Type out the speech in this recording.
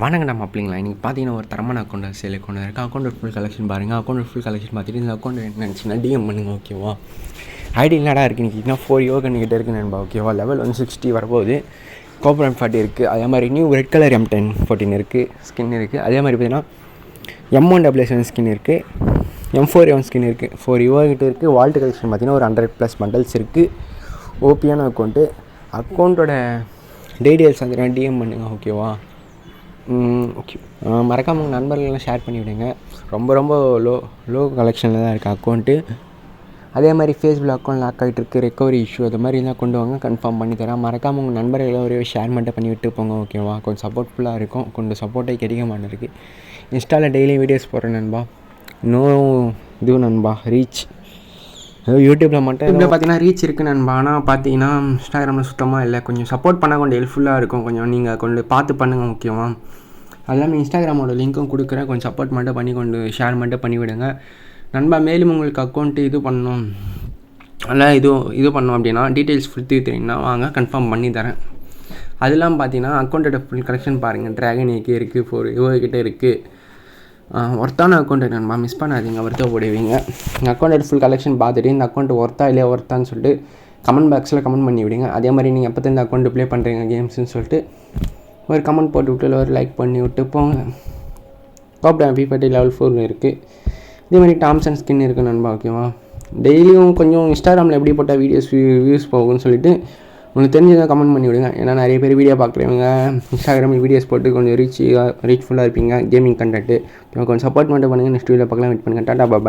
வணக்கம் மாப்பிள்ளைங்களா. இன்றைக்கி பார்த்தீங்கன்னா ஒரு தரமான அக்கௌண்ட் சேல் அக்கௌண்ட் இருக்குது. அக்கௌண்ட் ஃபுல் கலெக்ஷன் பாருங்கள். அக்கௌண்ட் ஃபுல் கலெக்ஷன் பார்த்துட்டு இந்த அக்கௌண்ட் என்ன நினச்சிங்கன்னா டிஎம் பண்ணுங்கள். ஓகேவா? ஐடி என்னடா இருக்குது இன்றைக்கி 4 யோகன்கிட்ட இருக்குது நண்பா. ஓகேவா? லெவல் 160 வரப்போகுது. கோபுரம் 40 இருக்குது. அதே மாதிரி நியூ ரெட் கலர் M10 14 இருக்குது, ஸ்கின் இருக்குது. அதே மாதிரி பார்த்தீங்கன்னா M1W7 ஸ்கின் இருக்குது, M4A1 ஸ்கின் இருக்குது, 4 யோகிட்ட இருக்குது. வால்ட் கலெக்ஷன் பார்த்தீங்கன்னா ஒரு 100+ பண்டல்ஸ் இருக்குது. ஓபியான அக்கௌண்ட்டோட டீட்டெயில்ஸ் வந்து டிஎம் பண்ணுங்கள். ஓகேவா? ஓகே, மறக்காமல் உங்கள் நண்பர்களெலாம் ஷேர் பண்ணிவிடுங்க. ரொம்ப லோ கலெக்ஷனில் தான் இருக்குது அக்கௌண்ட்டு. அதே மாதிரி ஃபேஸ்புக் அக்கௌண்ட் லாக் ஆகிட்டு இருக்குது, ரெக்கவரி இஷ்யூ அது மாதிரி இருந்தால் கொண்டு வாங்க, கன்ஃபார்ம் பண்ணி தரேன். மறக்காமல் உங்கள் நண்பர்களை ஒரே ஷேர் மட்டும் பண்ணி விட்டு போங்க. ஓகேவா? கொஞ்சம் சப்போர்ட்ஃபுல்லாக இருக்கும். கொஞ்சம் சப்போர்ட்டே கிடைக்க மாட்டேருக்கு. இன்ஸ்டாவில் டெய்லியும் வீடியோஸ் போடுறேன் நண்பா. இது நண்பா ரீச் யூடியூப்பில் மட்டும் இதில் பார்த்தீங்கன்னா ரீச் இருக்குது நண்பா. ஆனால் பார்த்தீங்கன்னா இன்ஸ்டாகிராமில் சுத்தமாக இல்லை. கொஞ்சம் சப்போர்ட் பண்ணால் கொஞ்சம் ஹெல்ப்ஃபுல்லாக இருக்கும். கொஞ்சம் நீங்கள் கொண்டு பார்த்து பண்ணுங்கள். முக்கியமாக அது இல்லாமல் இன்ஸ்டாகிராமோட லிங்க்கும் கொடுக்குறேன். கொஞ்சம் சப்போர்ட் மட்டும் பண்ணி கொண்டு ஷேர் மட்டும் பண்ணிவிடுங்க நண்பா. மேலும் உங்களுக்கு அக்கௌண்ட்டு இது பண்ணணும், அதனால் இது பண்ணோம் அப்படின்னா டீட்டெயில்ஸ் ஃபுல் தெரியுங்கன்னா வாங்க, கன்ஃபார்ம் பண்ணி தரேன். அது இல்லாமல் பார்த்தீங்கன்னா அக்கௌண்ட்டோட ஃபுல் கலெக்ஷன் பாருங்கள். ட்ராகன் ஏகே இருக்குது, 4 யோகிட்ட இருக்குது. ஒர்த்தான அக்கௌண்ட்டு நண்பா, மிஸ் பண்ணாதீங்க, ஒர்த்தாக போடுவீங்க. அக்கௌண்ட்டோட ஃபுல் கலெக்ஷன் பார்த்துட்டு இந்த அக்கௌண்ட் ஒர்த்தா இல்லையா ஒர்த்தான்னு சொல்லிட்டு கமெண்ட் பாக்ஸில் கமெண்ட் பண்ணி விடுங்க. அதே மாதிரி நீங்கள் எப்போ இந்த அக்கௌண்ட்டு ப்ளே பண்ணுறீங்க கேம்ஸ்ன்னு சொல்லிட்டு ஒரு கமெண்ட் போட்டு விட்டு ஒரு லைக் பண்ணி விட்டு போங்க. கோப்டான் P40 லெவல் 4 இருக்குது. இதே மாதிரி டாம்சன் ஸ்கின் இருக்குது நண்பா. ஓகேவா? டெய்லியும் கொஞ்சம் இன்ஸ்டாகிராமில் எப்படி போட்டால் வியூஸ் போகும்னு சொல்லிட்டு உங்களுக்கு தெரிஞ்சதை கமெண்ட் பண்ணி விடுங்க. ஏன்னா நிறைய பேர் வீடியோ பார்க்குறவங்க இன்ஸ்டாகிராமில் வீடியோஸ் போட்டு கொஞ்சம் ரீச்ஃபுல்லாக இருப்பீங்க கேமிங் கண்டென்ட்டு. கொஞ்சம் சப்போர்ட் மட்டும் பண்ணுங்கள். நெக்ஸ்ட் வீடியோ பார்க்கலாம். வெயிட் பண்ணுங்கள். டாடா பாய்.